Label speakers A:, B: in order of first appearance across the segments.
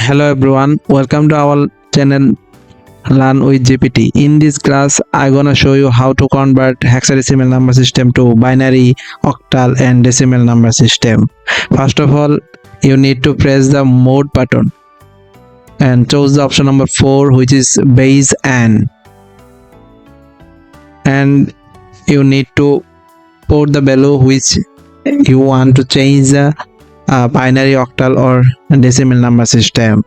A: Hello everyone, welcome to our channel Learn with GPT. In this class, I'm gonna show you how to convert hexadecimal number system to binary, octal and decimal number system. First of all, you need to press the mode button and choose the option number 4, which is base and you need to put the value which you want to change the binary, octal or decimal number system.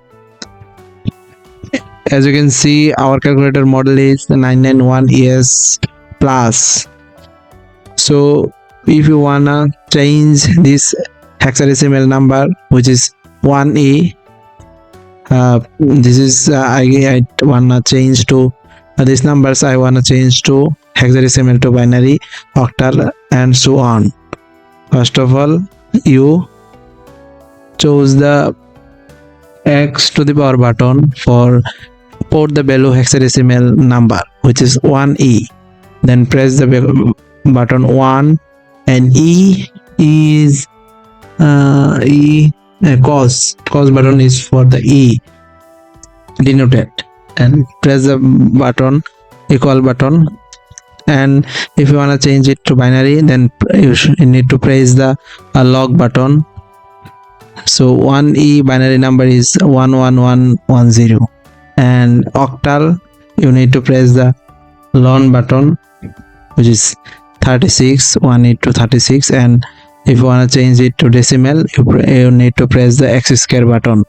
A: As you can see, our calculator model is 991ES plus. So if you wanna change this hexadecimal number, which is 1E, this is I wanna change to these numbers. I wanna change to hexadecimal to binary, octal and so on. First of all, you choose the X to the power button for put the value hexadecimal number, which is 1E. Then press the button 1 and E is cos button is for the E denoted, and press the button equal button. And if you want to change it to binary, then you need to press the log button. So 1E binary number is 11110, and octal you need to press the learn button, which is 36, 1 to 36. And if you want to change it to decimal, you need to press the X square button,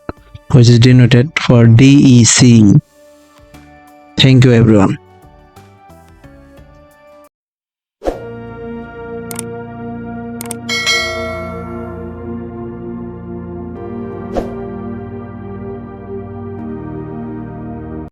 A: which is denoted for DEC. Thank you everyone.